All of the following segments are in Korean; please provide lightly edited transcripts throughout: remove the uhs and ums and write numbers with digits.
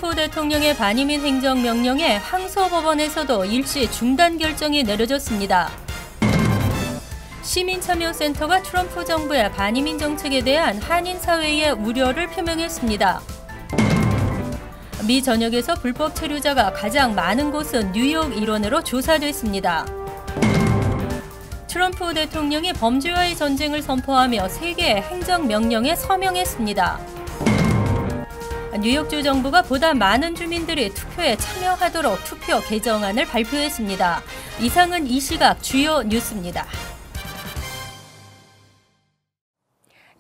트럼프 대통령의 반이민 행정명령에 항소법원에서도 일시 중단 결정이 내려졌습니다. 시민참여센터가 트럼프 정부의 반이민 정책에 대한 한인 사회의 우려를 표명했습니다. 미 전역에서 불법 체류자가 가장 많은 곳은 뉴욕 일원으로 조사됐습니다. 트럼프 대통령이 범죄와의 전쟁을 선포하며 세계의 행정명령에 서명했습니다. 뉴욕주 정부가 보다 많은 주민들이 투표에 참여하도록 투표 개정안을 발표했습니다. 이상은 이 시각 주요 뉴스입니다.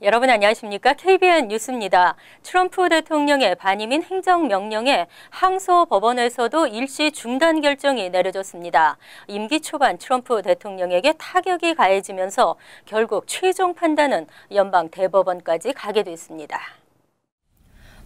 여러분 안녕하십니까? KBN 뉴스입니다. 트럼프 대통령의 반이민 행정명령에 항소법원에서도 일시 중단 결정이 내려졌습니다. 임기 초반 트럼프 대통령에게 타격이 가해지면서 결국 최종 판단은 연방 대법원까지 가게 됐습니다.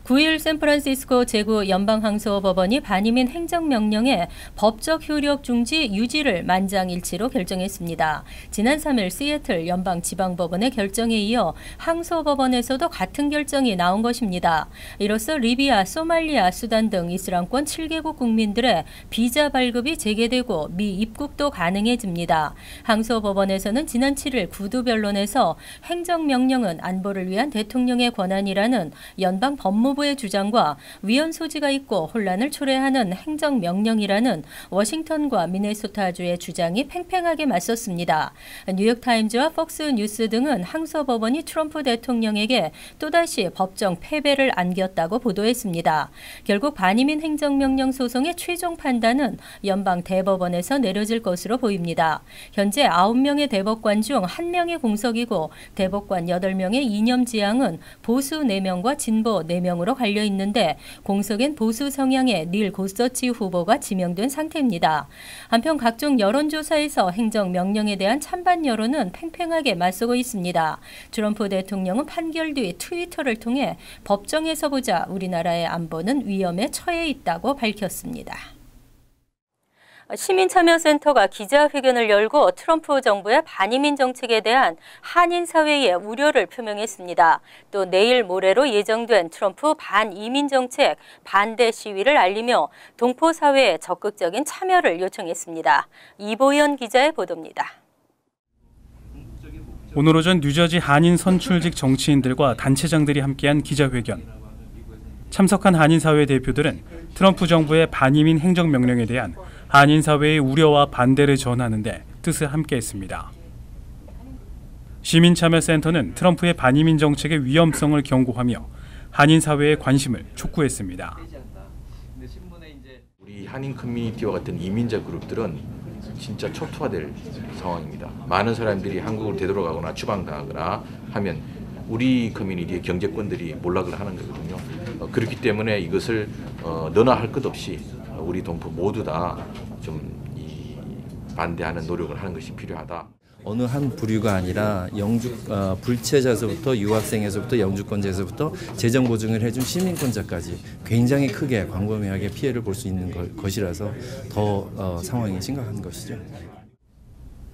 9일 샌프란시스코 제구연방항소법원이 반이민 행정명령에 법적 효력 중지 유지를 만장일치로 결정했습니다. 지난 3일 시애틀 연방지방법원의 결정에 이어 항소법원에서도 같은 결정이 나온 것입니다. 이로써 리비아, 소말리아, 수단 등 이슬람권 7개국 국민들의 비자 발급이 재개되고 미 입국도 가능해집니다. 항소법원에서는 지난 7일 구두변론에서 행정명령은 안보를 위한 대통령의 권한이라는 연방 법무부의 주장과 위헌 소지가 있고 혼란을 초래하는 행정명령이라는 워싱턴과 미네소타주의 주장이 팽팽하게 맞섰습니다. 뉴욕타임즈와 폭스뉴스 등은 항소법원이 트럼프 대통령에게 또다시 법정 패배를 안겼다고 보도했습니다. 결국 반이민 행정명령 소송의 최종 판단은 연방 대법원에서 내려질 것으로 보입니다. 현재 9명의 대법관 중 1명의 공석이고 대법관 8명의 이념 지향은 보수 4명과 진보 4명으로 갈려 있는데 공석엔 보수 성향의 닐 고서치 후보가 지명된 상태입니다. 한편 각종 여론조사에서 행정명령에 대한 찬반 여론은 팽팽하게 맞서고 있습니다. 트럼프 대통령은 판결 뒤 트위터를 통해 법정에서 보자 우리나라의 안보는 위험에 처해 있다고 밝혔습니다. 시민참여센터가 기자회견을 열고 트럼프 정부의 반이민 정책에 대한 한인 사회의 우려를 표명했습니다. 또 내일 모레로 예정된 트럼프 반이민 정책 반대 시위를 알리며 동포 사회의 적극적인 참여를 요청했습니다. 이보연 기자의 보도입니다. 오늘 오전 뉴저지 한인 선출직 정치인들과 단체장들이 함께한 기자회견. 참석한 한인사회 대표들은 트럼프 정부의 반이민 행정명령에 대한 한인사회의 우려와 반대를 전하는 데 뜻을 함께했습니다. 시민참여센터는 트럼프의 반이민 정책의 위험성을 경고하며 한인사회의 관심을 촉구했습니다. 우리 한인 커뮤니티와 같은 이민자 그룹들은 진짜 초토화될 상황입니다. 많은 사람들이 한국으로 되돌아가거나 추방당하거나 하면 우리 커뮤니티의 경제권들이 몰락을 하는 거거든요. 그렇기 때문에 이것을 너나 할 것 없이 우리 동포 모두 다 좀 반대하는 노력을 하는 것이 필요하다. 어느 한 부류가 아니라 불체자에서부터 유학생에서부터 영주권자에서부터 재정 보증을 해준 시민권자까지 굉장히 크게 광범위하게 피해를 볼 수 있는 것이라서 더 상황이 심각한 것이죠.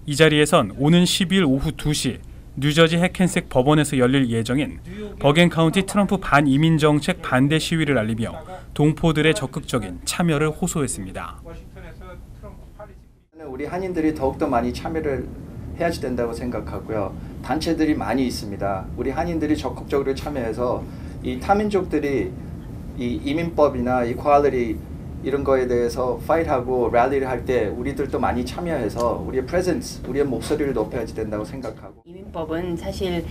이 자리에선 오는 12일 오후 2시 뉴저지 해켄색 법원에서 열릴 예정인 버겐 카운티 트럼프 반이민 정책 반대 시위를 알리며 동포들의 적극적인 참여를 호소했습니다. 우리 한인들이 더욱더 많이 참여를 해야지 된다고 생각하고요. 단체들이 많이 있습니다. 우리 한인들이 적극적으로 참여해서 이 타민족들이 이 이민법이나 이퀄리티 이런 거에 대해서 파이트하고 랠리를 할 때 우리들도 많이 참여해서 우리의 프레젠스, 우리의 목소리를 높여야지 된다고 생각하고. 이민법은 사실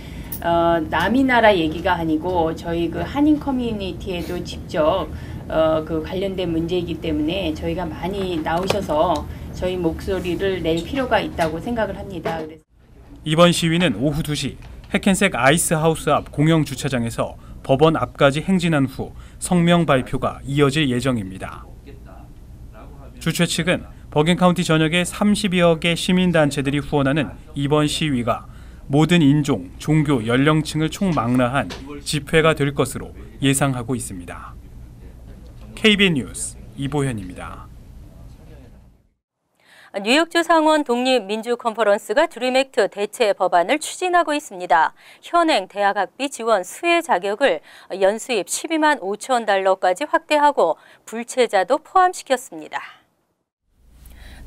남이 나라 얘기가 아니고 저희 그 한인 커뮤니티에도 직접 그 관련된 문제이기 때문에 저희가 많이 나오셔서 저희 목소리를 낼 필요가 있다고 생각을 합니다. 이번 시위는 오후 2시 해켄색 아이스하우스 앞 공영 주차장에서 법원 앞까지 행진한 후 성명 발표가 이어질 예정입니다. 주최 측은 버겐 카운티 전역의 30여 개 시민단체들이 후원하는 이번 시위가 모든 인종, 종교, 연령층을 총망라한 집회가 될 것으로 예상하고 있습니다. KBN 뉴스 이보현입니다. 뉴욕주 상원 독립민주컨퍼런스가 드림액트 대체 법안을 추진하고 있습니다. 현행 대학 학비 지원 수혜 자격을 연수입 12만 5천 달러까지 확대하고 불체자도 포함시켰습니다.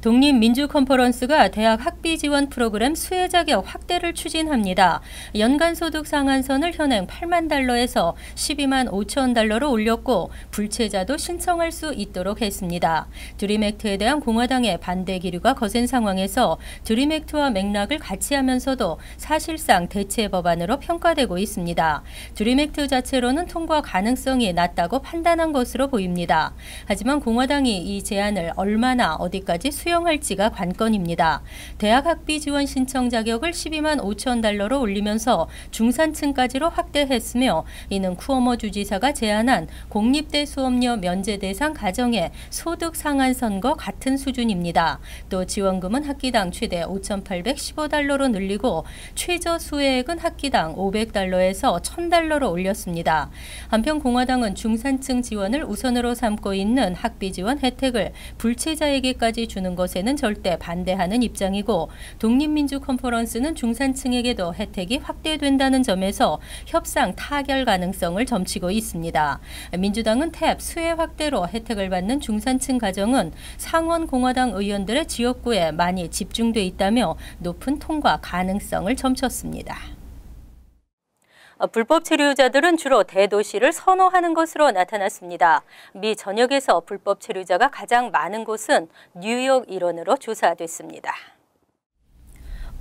독립민주컨퍼런스가 대학 학비 지원 프로그램 수혜 자격 확대를 추진합니다. 연간 소득 상한선을 현행 8만 달러에서 12만 5천 달러로 올렸고 불체자도 신청할 수 있도록 했습니다. 드림액트에 대한 공화당의 반대 기류가 거센 상황에서 드림액트와 맥락을 같이 하면서도 사실상 대체 법안으로 평가되고 있습니다. 드림액트 자체로는 통과 가능성이 낮다고 판단한 것으로 보입니다. 하지만 공화당이 이 제안을 얼마나 어디까지 수용할지가 관건입니다. 대학 학비 지원 신청 자격을 12만 5천 달러로 올리면서 중산층까지로 확대했으며 이는 쿠오모 주지사가 제안한 공립대 수업료 면제 대상 가정의 소득 상한선과 같은 수준입니다. 또 지원금은 학기당 최대 5,815달러로 늘리고 최저 수혜액은 학기당 500달러에서 1,000달러로 올렸습니다. 한편 공화당은 중산층 지원을 우선으로 삼고 있는 학비 지원 혜택을 불체자에게까지 주는 것에는 절대 반대하는 입장이고 독립민주컨퍼런스는 중산층에게도 혜택이 확대된다는 점에서 협상 타결 가능성을 점치고 있습니다. 민주당은 탭 수혜 확대로 혜택을 받는 중산층 가정은 상원 공화당 의원들의 지역구에 많이 집중돼 있다며 높은 통과 가능성을 점쳤습니다. 불법 체류자들은 주로 대도시를 선호하는 것으로 나타났습니다. 미 전역에서 불법 체류자가 가장 많은 곳은 뉴욕 일원으로 조사됐습니다.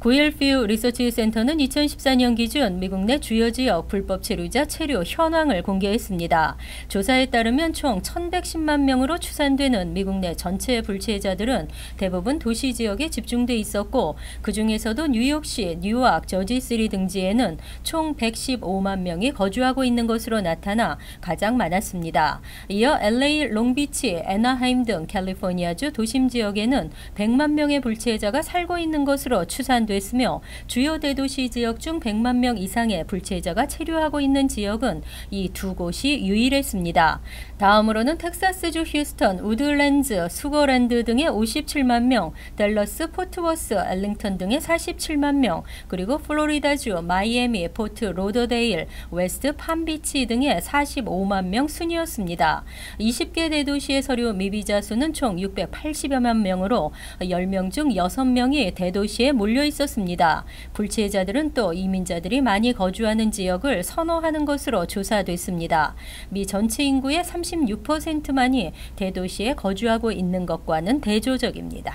구일퓨 리서치 센터는 2014년 기준 미국 내 주요 지역 불법 체류자 체류 현황을 공개했습니다. 조사에 따르면 총 1,110만 명으로 추산되는 미국 내 전체 불체자들은 대부분 도시 지역에 집중돼 있었고 그중에서도 뉴욕시, 뉴아크, 저지시리 등지에는 총 115만 명이 거주하고 있는 것으로 나타나 가장 많았습니다. 이어 LA, 롱비치, 애나하임 등 캘리포니아주 도심 지역에는 100만 명의 불체자가 살고 있는 것으로 추산됐습니다. 됐으며 주요 대도시 지역 중 100만 명 이상의 불체자가 체류하고 있는 지역은 이 두 곳이 유일했습니다. 다음으로는 텍사스주 휴스턴, 우드랜드, 수거랜드 등의 57만 명, 댈러스, 포트워스, 엘링턴 등의 47만 명, 그리고 플로리다주 마이애미, 포트 로더데일, 웨스트 팜비치 등의 45만 명 순이었습니다. 20개 대도시의 서류 미비자 수는 총 680여만 명으로 10명 중 6명이 대도시에 몰려 있었습니다. 불체자들은 또 이민자들이 많이 거주하는 지역을 선호하는 것으로 조사됐습니다. 미 전체 인구의 36%만이 대도시에 거주하고 있는 것과는 대조적입니다.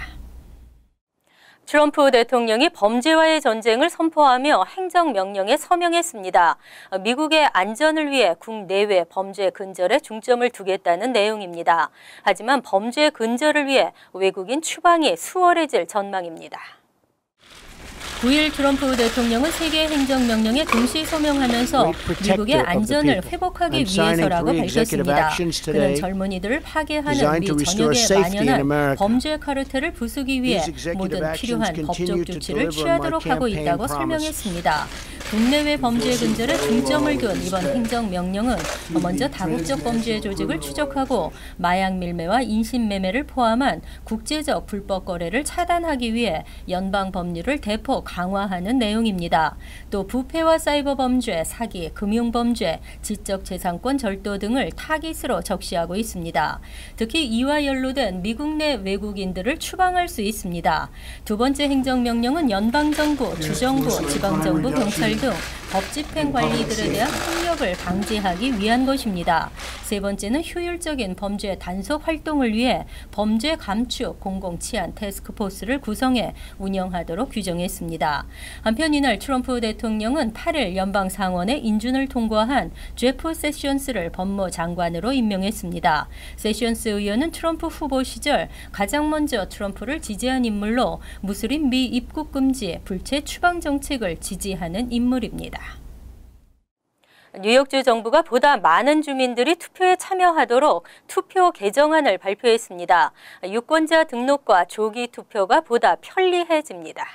트럼프 대통령이 범죄와의 전쟁을 선포하며 행정명령에 서명했습니다. 미국의 안전을 위해 국내외 범죄 근절에 중점을 두겠다는 내용입니다. 하지만 범죄 근절을 위해 외국인 추방이 수월해질 전망입니다. 9일 트럼프 대통령은 세계 행정명령에 동시 서명하면서 미국의 안전을 회복하기 위해서라고 밝혔습니다. 그는 젊은이들을 파괴하는 미 전역에 만연한 범죄 카르텔을 부수기 위해 모든 필요한 법적 조치를 취하도록 하고 있다고 설명했습니다. 국내외 범죄 근절에 중점을 둔 이번 행정명령은 먼저 다국적 범죄 조직을 추적하고 마약 밀매와 인신매매를 포함한 국제적 불법 거래를 차단하기 위해 연방 법률을 대폭 강화하는 내용입니다. 또 부패와 사이버 범죄, 사기, 금융 범죄, 지적 재산권 절도 등을 타깃으로 적시하고 있습니다. 특히 이와 연루된 미국 내 외국인들을 추방할 수 있습니다. 두 번째 행정명령은 연방정부, 주정부, 지방정부, 경찰 등 법집행 관리들에 대한 폭력을 방지하기 위한 것입니다. 세 번째는 효율적인 범죄 단속 활동을 위해 범죄 감축 공공치안 태스크포스를 구성해 운영하도록 규정했습니다. 한편 이날 트럼프 대통령은 8일 연방상원에 인준을 통과한 제프 세션스를 법무장관으로 임명했습니다. 세션스 의원은 트럼프 후보 시절 가장 먼저 트럼프를 지지한 인물로 무슬림 미입국 금지, 불체 추방 정책을 지지하는 인물입니다. 뉴욕주 정부가 보다 많은 주민들이 투표에 참여하도록 투표 개정안을 발표했습니다. 유권자 등록과 조기 투표가 보다 편리해집니다.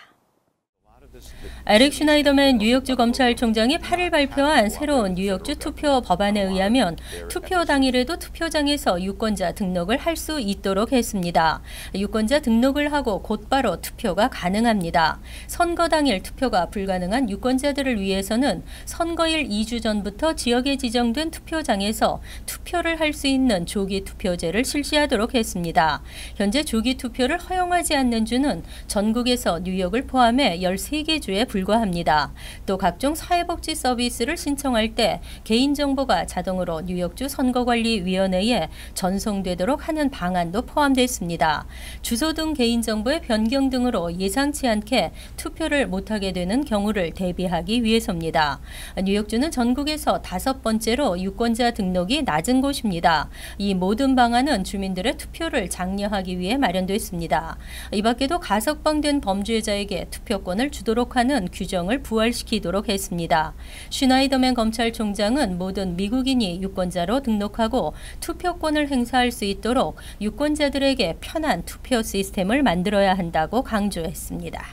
에릭 슈나이더맨 뉴욕주 검찰총장이 8일 발표한 새로운 뉴욕주 투표 법안에 의하면 투표 당일에도 투표장에서 유권자 등록을 할 수 있도록 했습니다. 유권자 등록을 하고 곧바로 투표가 가능합니다. 선거 당일 투표가 불가능한 유권자들을 위해서는 선거일 2주 전부터 지역에 지정된 투표장에서 투표를 할 수 있는 조기 투표제를 실시하도록 했습니다. 현재 조기 투표를 허용하지 않는 주는 전국에서 뉴욕을 포함해 13개 주에 불과합니다. 또 각종 사회복지 서비스를 신청할 때 개인정보가 자동으로 뉴욕주 선거관리위원회에 전송되도록 하는 방안도 포함됐습니다. 주소 등 개인정보의 변경 등으로 예상치 않게 투표를 못하게 되는 경우를 대비하기 위해서입니다. 뉴욕주는 전국에서 5번째로 유권자 등록이 낮은 곳입니다. 이 모든 방안은 주민들의 투표를 장려하기 위해 마련됐습니다. 이 밖에도 가석방된 범죄자에게 투표권을 주도록 하는 규정을 부활시키도록 했습니다. 슈나이더맨 검찰총장은 모든 미국인이 유권자로 등록하고 투표권을 행사할 수 있도록 유권자들에게 편한 투표 시스템을 만들어야 한다고 강조했습니다.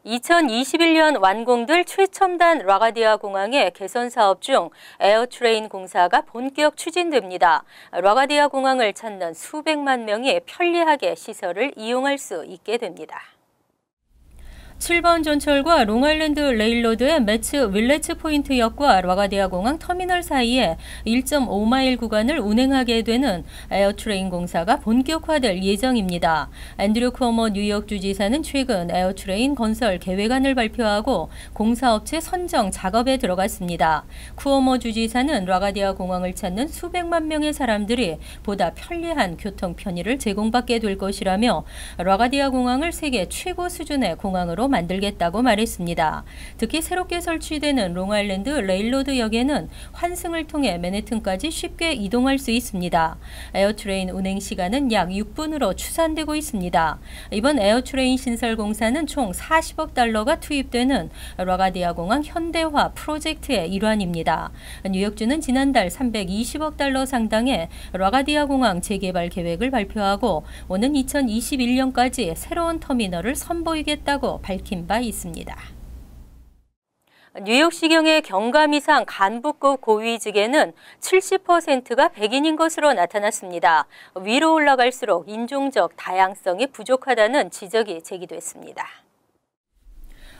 2021년 완공될 최첨단 라가디아 공항의 개선 사업 중 에어트레인 공사가 본격 추진됩니다. 라가디아 공항을 찾는 수백만 명이 편리하게 시설을 이용할 수 있게 됩니다. 7번 전철과 롱아일랜드 레일로드의 매츠 윌레츠 포인트역과 라가디아 공항 터미널 사이에 1.5마일 구간을 운행하게 되는 에어트레인 공사가 본격화될 예정입니다. 앤드류 쿠오모 뉴욕 주지사는 최근 에어트레인 건설 계획안을 발표하고 공사업체 선정 작업에 들어갔습니다. 쿠오모 주지사는 라가디아 공항을 찾는 수백만 명의 사람들이 보다 편리한 교통 편의를 제공받게 될 것이라며 라가디아 공항을 세계 최고 수준의 공항으로 만들겠다고 말했습니다. 특히 새롭게 설치되는 롱아일랜드 레일로드역에는 환승을 통해 맨해튼까지 쉽게 이동할 수 있습니다. 에어트레인 운행 시간은 약 6분으로 추산되고 있습니다. 이번 에어트레인 신설 공사는 총 40억 달러가 투입되는 라가디아 공항 현대화 프로젝트의 일환입니다. 뉴욕주는 지난달 320억 달러 상당의 라가디아 공항 재개발 계획을 발표하고 오는 2021년까지 새로운 터미널을 선보이겠다고 밝힌 바 있습니다. 뉴욕시경의 경감 이상 간부급 고위직에는 70%가 백인인 것으로 나타났습니다. 위로 올라갈수록 인종적 다양성이 부족하다는 지적이 제기됐습니다.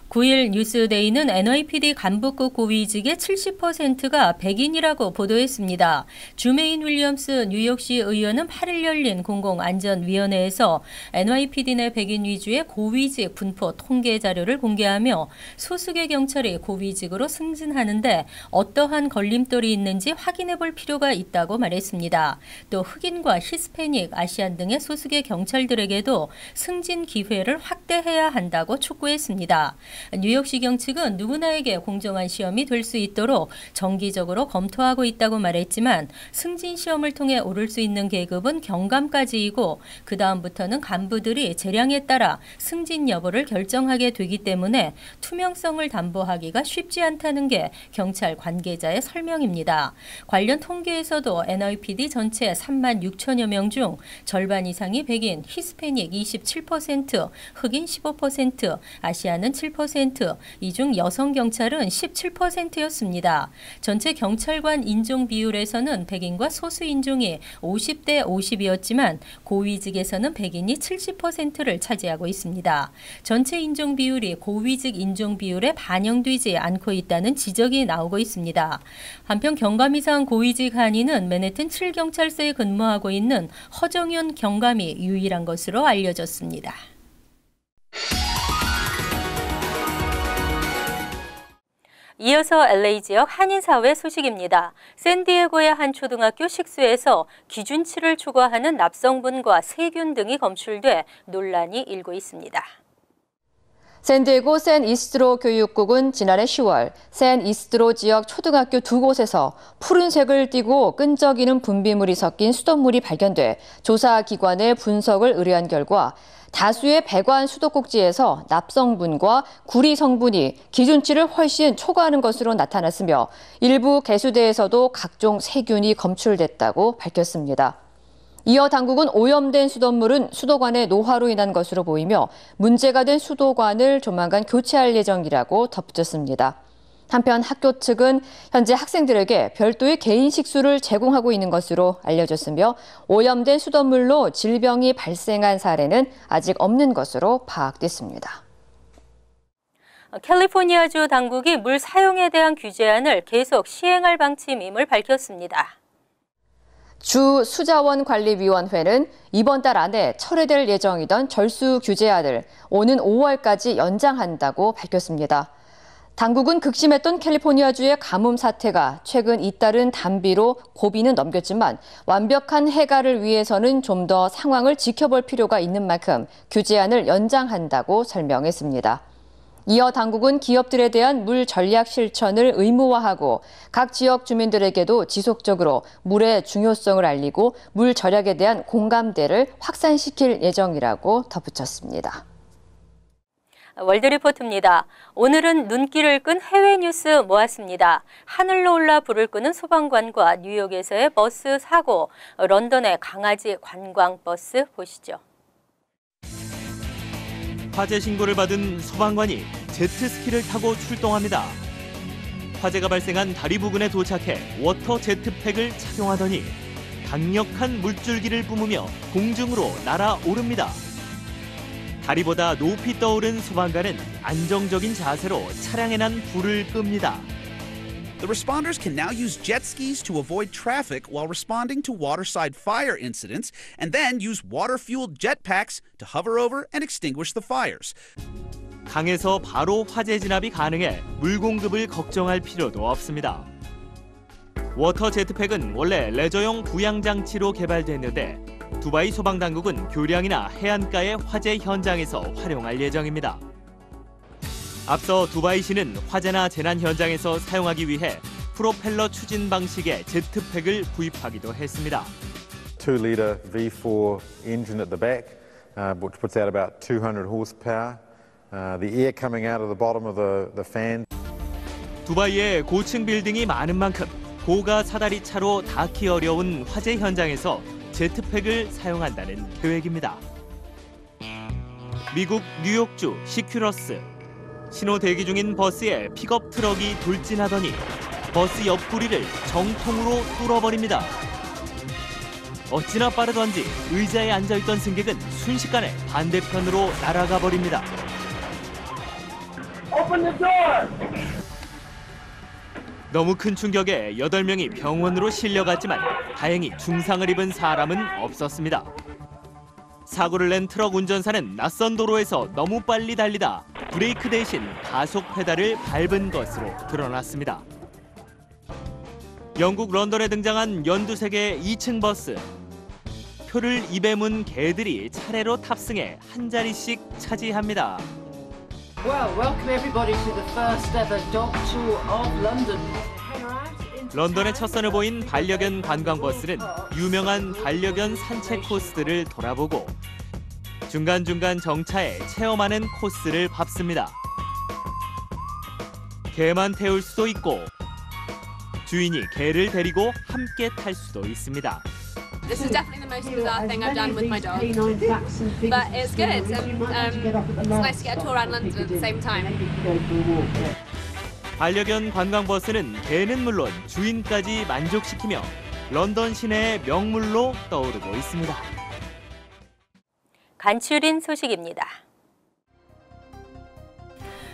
9일 뉴스데이는 NYPD 간부급 고위직의 70%가 백인이라고 보도했습니다. 주메인 윌리엄스 뉴욕시 의원은 8일 열린 공공안전위원회에서 NYPD 내 백인 위주의 고위직 분포 통계 자료를 공개하며 소수계 경찰이 고위직으로 승진하는데 어떠한 걸림돌이 있는지 확인해 볼 필요가 있다고 말했습니다. 또 흑인과 히스패닉, 아시안 등의 소수계 경찰들에게도 승진 기회를 확대해야 한다고 촉구했습니다. 뉴욕시경 측은 누구나에게 공정한 시험이 될 수 있도록 정기적으로 검토하고 있다고 말했지만 승진 시험을 통해 오를 수 있는 계급은 경감까지이고 그 다음부터는 간부들이 재량에 따라 승진 여부를 결정하게 되기 때문에 투명성을 담보하기가 쉽지 않다는 게 경찰 관계자의 설명입니다. 관련 통계에서도 NYPD 전체 3만 6천여 명 중 절반 이상이 백인, 히스패닉 27%, 흑인 15%, 아시아는 7%, 이 중 여성 경찰은 17%였습니다. 전체 경찰관 인종 비율에서는 백인과 소수 인종이 50대 50이었지만 고위직에서는 백인이 70%를 차지하고 있습니다. 전체 인종 비율이 고위직 인종 비율에 반영되지 않고 있다는 지적이 나오고 있습니다. 한편 경감 이상 고위직 한인은 맨해튼 7경찰서에 근무하고 있는 허정윤 경감이 유일한 것으로 알려졌습니다. 이어서 LA 지역 한인사회 소식입니다. 샌디에고의 한 초등학교 식수에서 기준치를 초과하는 납성분과 세균 등이 검출돼 논란이 일고 있습니다. 샌디에고 샌 이스트로 교육국은 지난해 10월 샌 이스트로 지역 초등학교 2곳에서 푸른색을 띠고 끈적이는 분비물이 섞인 수돗물이 발견돼 조사기관에 분석을 의뢰한 결과 다수의 배관 수도꼭지에서 납성분과 구리 성분이 기준치를 훨씬 초과하는 것으로 나타났으며 일부 개수대에서도 각종 세균이 검출됐다고 밝혔습니다. 이어 당국은 오염된 수돗물은 수도관의 노화로 인한 것으로 보이며 문제가 된 수도관을 조만간 교체할 예정이라고 덧붙였습니다. 한편 학교 측은 현재 학생들에게 별도의 개인 식수를 제공하고 있는 것으로 알려졌으며 오염된 수돗물로 질병이 발생한 사례는 아직 없는 것으로 파악됐습니다. 캘리포니아주 당국이 물 사용에 대한 규제안을 계속 시행할 방침임을 밝혔습니다. 주 수자원관리위원회는 이번 달 안에 철회될 예정이던 절수 규제안을 오는 5월까지 연장한다고 밝혔습니다. 당국은 극심했던 캘리포니아주의 가뭄 사태가 최근 잇따른 단비로 고비는 넘겼지만 완벽한 해결을 위해서는 좀 더 상황을 지켜볼 필요가 있는 만큼 규제안을 연장한다고 설명했습니다. 이어 당국은 기업들에 대한 물 전략 실천을 의무화하고 각 지역 주민들에게도 지속적으로 물의 중요성을 알리고 물 절약에 대한 공감대를 확산시킬 예정이라고 덧붙였습니다. 월드리포트입니다. 오늘은 눈길을 끈 해외 뉴스 모았습니다. 하늘로 올라 불을 끄는 소방관과 뉴욕에서의 버스 사고, 런던의 강아지 관광버스 보시죠. 화재 신고를 받은 소방관이 제트스키를 타고 출동합니다. 화재가 발생한 다리 부근에 도착해 워터 제트팩을 착용하더니 강력한 물줄기를 뿜으며 공중으로 날아오릅니다. 다리보다 높이 떠오른 소방관은 안정적인 자세로 차량에 난 불을 끕니다. The responders can now use jet skis to avoid traffic while responding to waterside fire incidents, and then use water-fueled jetpacks to hover over and extinguish the fires. 강에서 바로 화재 진압이 가능해 물 공급을 걱정할 필요도 없습니다. 워터 제트팩은 원래 레저용 부양 장치로 개발됐는데 두바이 소방당국은 교량이나 해안가의 화재 현장에서 활용할 예정입니다. 앞서 두바이시는 화재나 재난 현장에서 사용하기 위해 프로펠러 추진 방식의 제트팩을 구입하기도 했습니다. 2-litre V4 engine at the back, which puts out about 200 horsepower. The air coming out of the bottom of the fan. 두바이에 고층 빌딩이 많은 만큼 고가 사다리 차로 닿기 어려운 화재 현장에서 제트팩을 사용한다는 계획입니다. 미국 뉴욕주 시큐러스. 신호 대기 중인 버스에 픽업 트럭이 돌진하더니 버스 옆구리를 정통으로 뚫어버립니다. 어찌나 빠르던지 의자에 앉아있던 승객은 순식간에 반대편으로 날아가 버립니다. 너무 큰 충격에 8명이 병원으로 실려갔지만 다행히 중상을 입은 사람은 없었습니다. 사고를 낸 트럭 운전사는 낯선 도로에서 너무 빨리 달리다 브레이크 대신 가속 페달을 밟은 것으로 드러났습니다. 영국 런던에 등장한 연두색의 2층 버스. 표를 입에 문 개들이 차례로 탑승해 한 자리씩 차지합니다. Well, welcome everybody to the first ever dog tour of London. 런던의 첫 선을 보인 반려견 관광버스는 유명한 반려견 산책 코스들을 돌아보고 중간중간 정차해 체험하는 코스를 밟습니다. 개만 태울 수도 있고 주인이 개를 데리고 함께 탈 수도 있습니다. This is definitely the most bizarre thing I've done with my dog, but it's good. It's nice to get a tour around London at the same time. 반려견 관광버스는 개는 물론 주인까지 만족시키며 런던 시내의 명물로 떠오르고 있습니다. 간추린 소식입니다.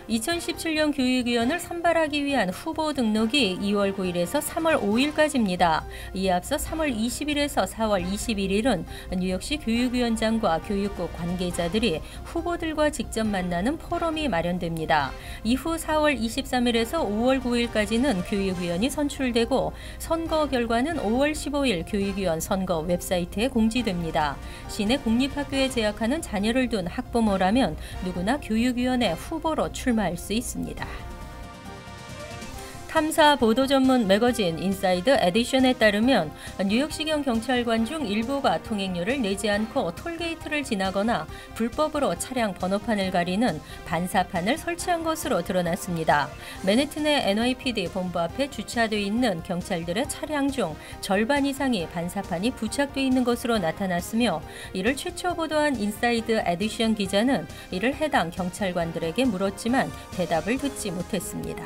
2017년 교육위원을 선발하기 위한 후보 등록이 2월 9일에서 3월 5일까지입니다. 이에 앞서 3월 20일에서 4월 21일은 뉴욕시 교육위원장과 교육국 관계자들이 후보들과 직접 만나는 포럼이 마련됩니다. 이후 4월 23일에서 5월 9일까지는 교육위원이 선출되고 선거 결과는 5월 15일 교육위원 선거 웹사이트에 공지됩니다. 시내 공립학교에 재학하는 자녀를 둔 학부모라면 누구나 교육위원회 후보로 출마할 수 있습니다. 탐사 보도 전문 매거진 인사이드 에디션에 따르면 뉴욕시경 경찰관 중 일부가 통행료를 내지 않고 톨게이트를 지나거나 불법으로 차량 번호판을 가리는 반사판을 설치한 것으로 드러났습니다. 맨해튼의 NYPD 본부 앞에 주차되어 있는 경찰들의 차량 중 절반 이상이 반사판이 부착되어 있는 것으로 나타났으며 이를 최초 보도한 인사이드 에디션 기자는 이를 해당 경찰관들에게 물었지만 대답을 듣지 못했습니다.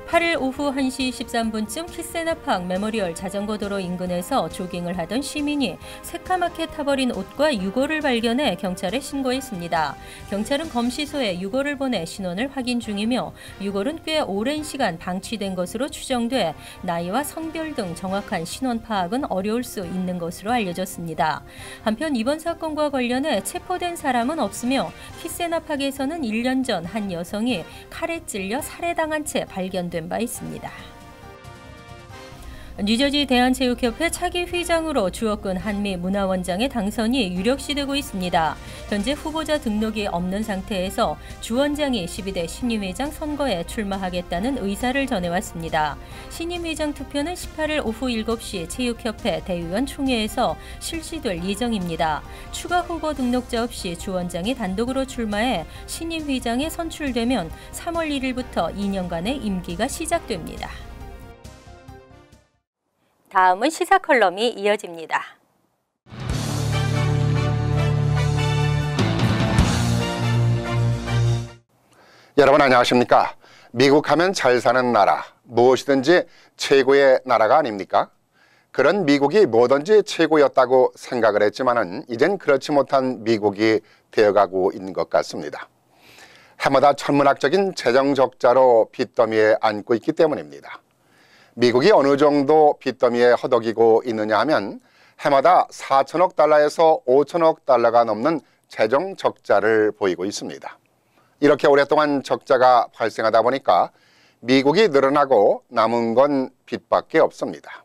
8일 오후 1시 13분쯤 키세나팍 메모리얼 자전거도로 인근에서 조깅을 하던 시민이 새까맣게 타버린 옷과 유골을 발견해 경찰에 신고했습니다. 경찰은 검시소에 유골을 보내 신원을 확인 중이며 유골은 꽤 오랜 시간 방치된 것으로 추정돼 나이와 성별 등 정확한 신원 파악은 어려울 수 있는 것으로 알려졌습니다. 한편 이번 사건과 관련해 체포된 사람은 없으며 키세나팍에서는 1년 전 한 여성이 칼에 찔려 살해당한 채 발견된 바 있습니다. 뉴저지 대한체육협회 차기 회장으로 주옥근 한미 문화원장의 당선이 유력시되고 있습니다. 현재 후보자 등록이 없는 상태에서 주 원장이 12대 신임회장 선거에 출마하겠다는 의사를 전해왔습니다. 신임회장 투표는 18일 오후 7시 체육협회 대의원 총회에서 실시될 예정입니다. 추가 후보 등록자 없이 주 원장이 단독으로 출마해 신임회장에 선출되면 3월 1일부터 2년간의 임기가 시작됩니다. 다음은 시사 컬럼이 이어집니다. 여러분 안녕하십니까? 미국 하면 잘 사는 나라, 무엇이든지 최고의 나라가 아닙니까? 그런 미국이 뭐든지 최고였다고 생각을 했지만은 이젠 그렇지 못한 미국이 되어가고 있는 것 같습니다. 해마다 천문학적인 재정 적자로 빚더미에 안고 있기 때문입니다. 미국이 어느 정도 빚더미에 허덕이고 있느냐 하면 해마다 4천억 달러에서 5천억 달러가 넘는 재정 적자를 보이고 있습니다. 이렇게 오랫동안 적자가 발생하다 보니까 미국이 늘어나고 남은 건 빚밖에 없습니다.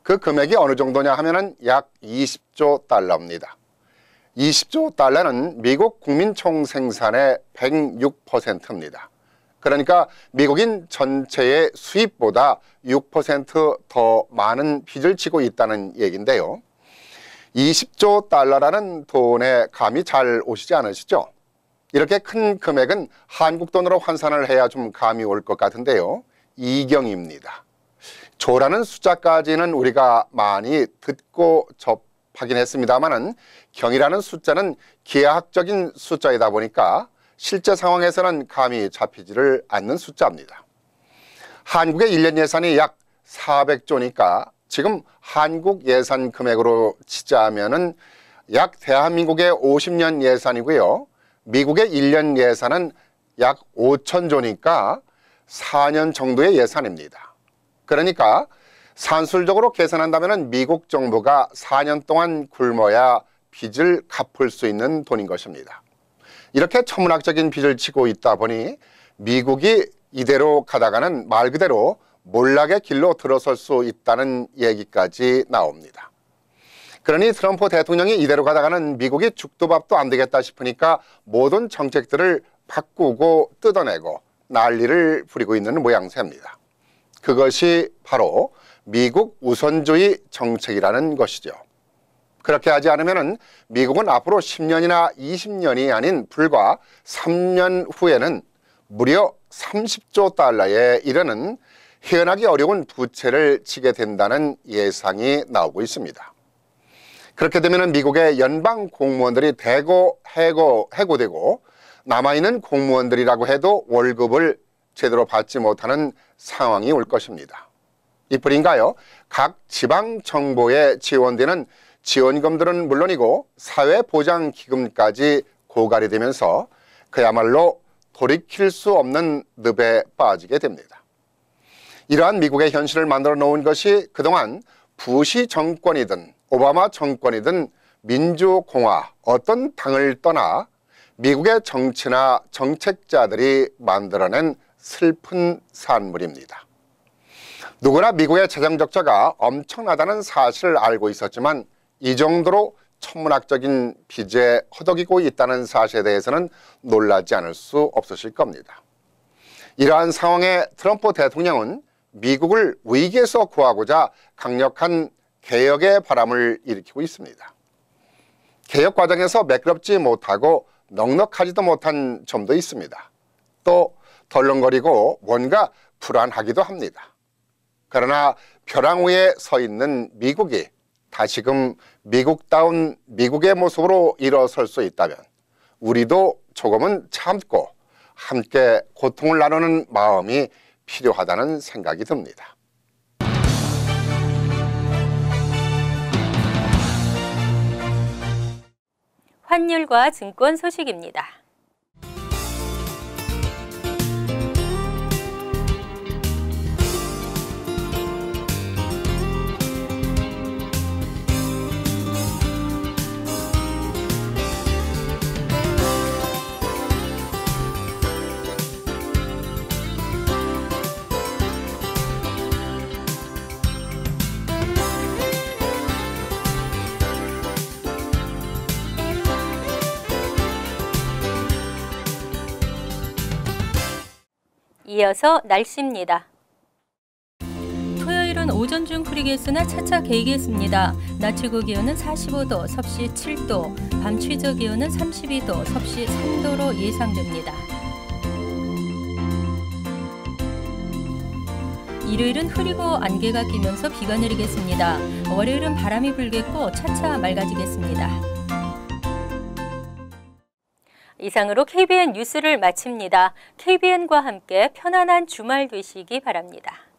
그 금액이 어느 정도냐 하면은 약 20조 달러입니다. 20조 달러는 미국 국민 총생산의 106%입니다. 그러니까 미국인 전체의 수입보다 6% 더 많은 빚을 지고 있다는 얘기인데요. 20조 달러라는 돈에 감이 잘 오시지 않으시죠? 이렇게 큰 금액은 한국 돈으로 환산을 해야 좀 감이 올 것 같은데요. 이경입니다. 조라는 숫자까지는 우리가 많이 듣고 접하긴 했습니다만은 경이라는 숫자는 기하학적인 숫자이다 보니까 실제 상황에서는 감이 잡히지를 않는 숫자입니다. 한국의 1년 예산이 약 400조니까 지금 한국 예산 금액으로 치자면은 약 대한민국의 50년 예산이고요. 미국의 1년 예산은 약 5,000조니까 4년 정도의 예산입니다. 그러니까 산술적으로 계산한다면 미국 정부가 4년 동안 굶어야 빚을 갚을 수 있는 돈인 것입니다. 이렇게 천문학적인 빚을 지고 있다 보니 미국이 이대로 가다가는 말 그대로 몰락의 길로 들어설 수 있다는 얘기까지 나옵니다. 그러니 트럼프 대통령이 이대로 가다가는 미국이 죽도 밥도 안 되겠다 싶으니까 모든 정책들을 바꾸고 뜯어내고 난리를 부리고 있는 모양새입니다. 그것이 바로 미국 우선주의 정책이라는 것이죠. 그렇게 하지 않으면 미국은 앞으로 10년이나 20년이 아닌 불과 3년 후에는 무려 30조 달러에 이르는 헤어나기 어려운 부채를 지게 된다는 예상이 나오고 있습니다. 그렇게 되면 미국의 연방 공무원들이 대거 해고되고 남아있는 공무원들이라고 해도 월급을 제대로 받지 못하는 상황이 올 것입니다. 이뿐인가요? 각 지방정부에 지원되는 지원금들은 물론이고 사회보장기금까지 고갈이 되면서 그야말로 돌이킬 수 없는 늪에 빠지게 됩니다. 이러한 미국의 현실을 만들어 놓은 것이 그동안 부시 정권이든 오바마 정권이든 민주공화 어떤 당을 떠나 미국의 정치나 정책자들이 만들어낸 슬픈 산물입니다. 누구나 미국의 재정 적자가 엄청나다는 사실을 알고 있었지만 이 정도로 천문학적인 빚에 허덕이고 있다는 사실에 대해서는 놀라지 않을 수 없으실 겁니다. 이러한 상황에 트럼프 대통령은 미국을 위기에서 구하고자 강력한 개혁의 바람을 일으키고 있습니다. 개혁 과정에서 매끄럽지 못하고 넉넉하지도 못한 점도 있습니다. 또 덜렁거리고 뭔가 불안하기도 합니다. 그러나 벼랑 위에 서 있는 미국이 다시금 미국다운 미국의 모습으로 일어설 수 있다면 우리도 조금은 참고 함께 고통을 나누는 마음이 필요하다는 생각이 듭니다. 환율과 증권 소식입니다. 이어서 날씨입니다. 토요일은 오전 중 흐리겠으나 차차 개이겠습니다. 낮 최고 기온은 45도, 섭씨 7도, 밤 최저 기온은 32도, 섭씨 3도로 예상됩니다. 일요일은 흐리고 안개가 끼면서 비가 내리겠습니다. 월요일은 바람이 불겠고 차차 맑아지겠습니다. 이상으로 KBN 뉴스를 마칩니다. KBN과 함께 편안한 주말 되시기 바랍니다.